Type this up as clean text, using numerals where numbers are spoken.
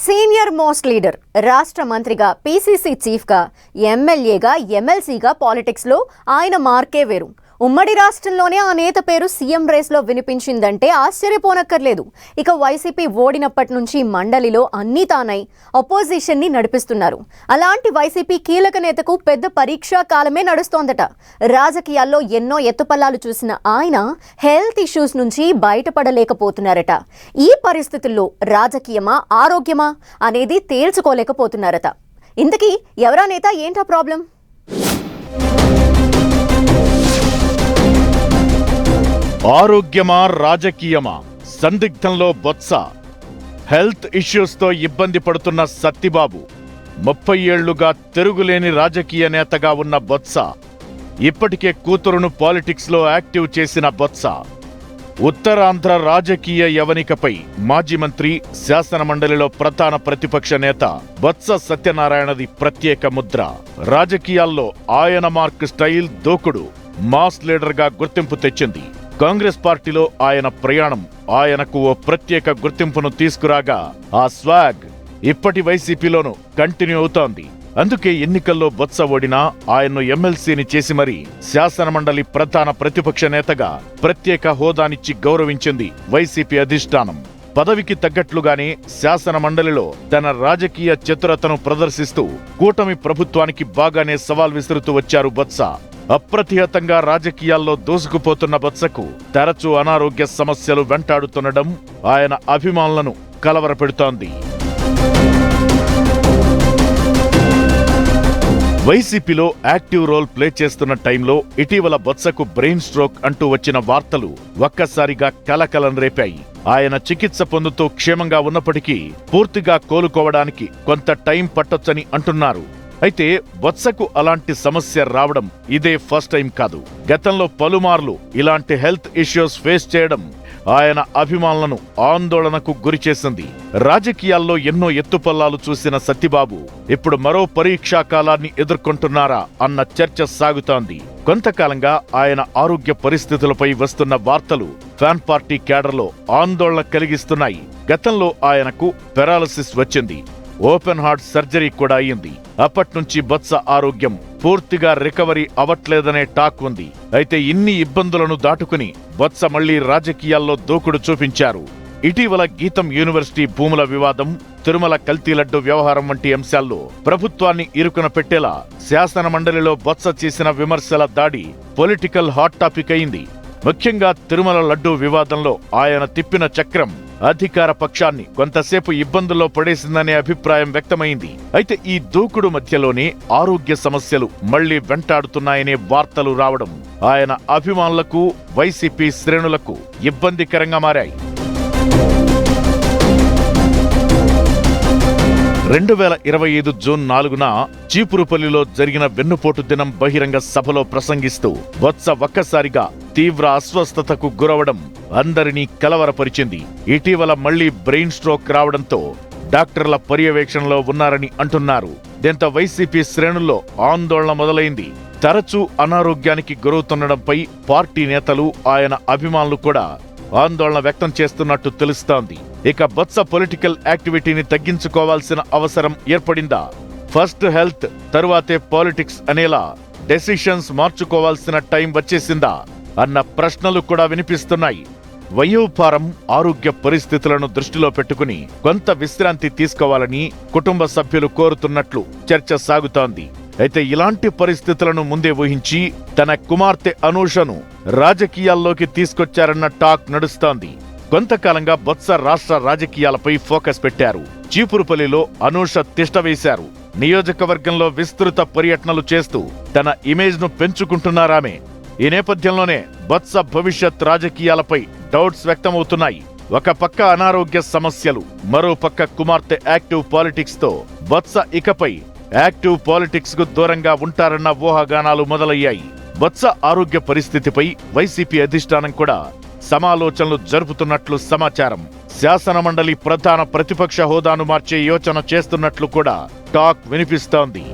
Senior most leader, రాష్ట్ర మంత్రిగా, PCC చీఫ్గా, ఎమ్మెల్యేగా, ఎమ్మెల్సీగా పాలిటిక్స్లో ఆయన మార్కే వేరు. ఉమ్మడి రాష్ట్రంలోనే ఆ నేత పేరు సీఎం రేస్లో వినిపించిందంటే ఆశ్చర్యపోనక్కర్లేదు. ఇక వైసీపీ ఓడినప్పటి నుంచి మండలిలో అన్నీ తానై అపోజిషన్ని నడిపిస్తున్నారు. అలాంటి వైసీపీ కీలక నేతకు పెద్ద పరీక్షా కాలమే నడుస్తోందట. రాజకీయాల్లో ఎన్నో ఎత్తుపల్లాలు చూసిన ఆయన హెల్త్ ఇష్యూస్ నుంచి బయటపడలేకపోతున్నారట. ఈ పరిస్థితుల్లో రాజకీయమా, ఆరోగ్యమా అనేది తేల్చుకోలేకపోతున్నారట. ఇంతకీ ఎవరా నేత, ఏంటా ప్రాబ్లం? ఆరోగ్యమా, రాజకీయమా? సందిగ్ధంలో బొత్స. హెల్త్ ఇష్యూస్తో ఇబ్బంది పడుతున్న సత్తిబాబు. 30 ఏళ్లుగా తిరుగులేని రాజకీయ నేతగా ఉన్న బొత్స. ఇప్పటికే కూతురును పాలిటిక్స్లో యాక్టివ్ చేసిన బొత్స. ఉత్తరాంధ్ర రాజకీయ యవనికపై మాజీ మంత్రి, శాసనమండలిలో ప్రధాన ప్రతిపక్ష నేత బొత్స సత్యనారాయణది ప్రత్యేక ముద్ర. రాజకీయాల్లో ఆయన మార్క్ స్టైల్, దూకుడు మాస్ లీడర్గా గుర్తింపు తెచ్చింది. కాంగ్రెస్ పార్టీలో ఆయన ప్రయాణం ఆయనకు ఓ ప్రత్యేక గుర్తింపును తీసుకురాగా, ఆ స్వాగ్ ఇప్పటి వైసీపీలోనూ కంటిన్యూ అవుతోంది. అందుకే ఎన్నికల్లో బొత్స ఓడినా ఆయన్ను ఎమ్మెల్సీని చేసి మరీ శాసనమండలి ప్రధాన ప్రతిపక్ష నేతగా ప్రత్యేక హోదానిచ్చి గౌరవించింది వైసీపీ అధిష్టానం. పదవికి తగ్గట్లుగానే శాసనమండలిలో తన రాజకీయ చతురతను ప్రదర్శిస్తూ కూటమి ప్రభుత్వానికి బాగానే సవాల్ విసురుతూ వచ్చారు బొత్స. అప్రతిహతంగా రాజకీయాల్లో దూసుకుపోతున్న బొత్సకు తరచూ అనారోగ్య సమస్యలు వెంటాడుతుండడం ఆయన అభిమానులను కలవరపెడుతోంది. వైసీపీలో యాక్టివ్ రోల్ ప్లే చేస్తున్న టైంలో ఇటీవల బొత్సకు బ్రెయిన్ స్ట్రోక్ అంటూ వచ్చిన వార్తలు ఒక్కసారిగా కలకలం రేపాయి. ఆయన చికిత్స పొందుతూ క్షేమంగా ఉన్నప్పటికీ పూర్తిగా కోలుకోవడానికి కొంత టైం పట్టొచ్చని అంటున్నారు. అయితే బొత్సకు అలాంటి సమస్య రావడం ఇదే ఫస్ట్ టైం కాదు. గతంలో పలుమార్లు ఇలాంటి హెల్త్ ఇష్యూస్ ఫేస్ చేయడం ఆయన అభిమానులను ఆందోళనకు గురిచేసింది. రాజకీయాల్లో ఎన్నో ఎత్తుపల్లాలు చూసిన సత్తిబాబు ఇప్పుడు మరో పరీక్షా కాలాన్ని ఎదుర్కొంటున్నారా అన్న చర్చ సాగుతోంది. కొంతకాలంగా ఆయన ఆరోగ్య పరిస్థితులపై వస్తున్న వార్తలు ఫ్యాన్ పార్టీ కేడర్లో ఆందోళన కలిగిస్తున్నాయి. గతంలో ఆయనకు పెరాలసిస్ వచ్చింది. ఓపెన్ హార్ట్ సర్జరీ కూడా అయ్యింది. అప్పట్నుంచి బొత్స ఆరోగ్యం పూర్తిగా రికవరీ అవట్లేదనే టాక్ ఉంది. అయితే ఇన్ని ఇబ్బందులను దాటుకుని బొత్స మళ్లీ రాజకీయాల్లో దూకుడు చూపించారు. ఇటీవల గీతం యూనివర్సిటీ భూముల వివాదం, తిరుమల కల్తీ లడ్డు వ్యవహారం వంటి అంశాల్లో ప్రభుత్వాన్ని ఇరుకున పెట్టేలా శాసనమండలిలో బొత్స చేసిన విమర్శల దాడి పొలిటికల్ హాట్ టాపిక్ అయింది. ముఖ్యంగా తిరుమల లడ్డు వివాదంలో ఆయన తిప్పిన చక్రం అధికార పక్షాన్ని కొంతసేపు ఇబ్బందుల్లో పడేసిందనే అభిప్రాయం వ్యక్తమైంది. అయితే ఈ దూకుడు మధ్యలోనే ఆరోగ్య సమస్యలు మళ్లీ వెంటాడుతున్నాయనే వార్తలు రావడం ఆయన అభిమానులకు, వైసీపీ శ్రేణులకు ఇబ్బందికరంగా మారాయి. 2025 జూన్ 4న చీపురుపల్లిలో జరిగిన వెన్నుపోటు దినం బహిరంగ సభలో ప్రసంగిస్తూ బొత్స ఒక్కసారిగా తీవ్ర అస్వస్థతకు గురవడం అందరినీ కలవరపరిచింది. ఇటీవల మళ్లీ బ్రెయిన్ స్ట్రోక్ రావడంతో డాక్టర్ల పర్యవేక్షణలో ఉన్నారని అంటున్నారు. దీంతో వైసీపీ శ్రేణుల్లో ఆందోళన మొదలైంది. తరచూ అనారోగ్యానికి గురవుతుండడంపై పార్టీ నేతలు, ఆయన అభిమానులు కూడా ఆందోళన వ్యక్తం చేస్తున్నట్టు తెలుస్తోంది. ఇక బొత్స పొలిటికల్ యాక్టివిటీని తగ్గించుకోవాల్సిన అవసరం ఏర్పడిందా? ఫస్ట్ హెల్త్, తరువాతే పాలిటిక్స్ అనేలా డెసిషన్స్ మార్చుకోవాల్సిన టైం వచ్చేసిందా అన్న ప్రశ్నలు కూడా వినిపిస్తున్నాయి. వయోభారం, ఆరోగ్య పరిస్థితులను దృష్టిలో పెట్టుకుని కొంత విశ్రాంతి తీసుకోవాలని కుటుంబ సభ్యులు కోరుతున్నట్లు చర్చ సాగుతోంది. అయితే ఇలాంటి పరిస్థితులను ముందే ఊహించి తన కుమార్తె అనూషను రాజకీయాల్లోకి తీసుకొచ్చారన్న టాక్ నడుస్తోంది. కొంతకాలంగా బొత్స రాష్ట్ర రాజకీయాలపై ఫోకస్ పెట్టారు. చీపురుపల్లిలో అనూష తిష్టవేశారు. నియోజకవర్గంలో విస్తృత పర్యటనలు చేస్తూ తన ఇమేజ్ ను పెంచుకుంటున్నారామె. ఈ నేపథ్యంలోనే బొత్స భవిష్యత్ రాజకీయాలపై డౌట్స్ వ్యక్తమవుతున్నాయి. ఒక పక్క అనారోగ్య సమస్యలు, మరో పక్క కుమార్తె యాక్టివ్ పాలిటిక్స్ తో బొత్స ఇకపై యాక్టివ్ పాలిటిక్స్ కు దూరంగా ఉంటారన్న ఊహాగానాలు మొదలయ్యాయి. బొత్స ఆరోగ్య పరిస్థితిపై వైసీపీ అధిష్టానం కూడా సమాలోచనలు జరుపుతున్నట్లు సమాచారం. శాసనమండలి ప్రధాన ప్రతిపక్ష హోదాను మార్చే యోచన చేస్తున్నట్లు కూడా టాక్ వినిపిస్తోంది.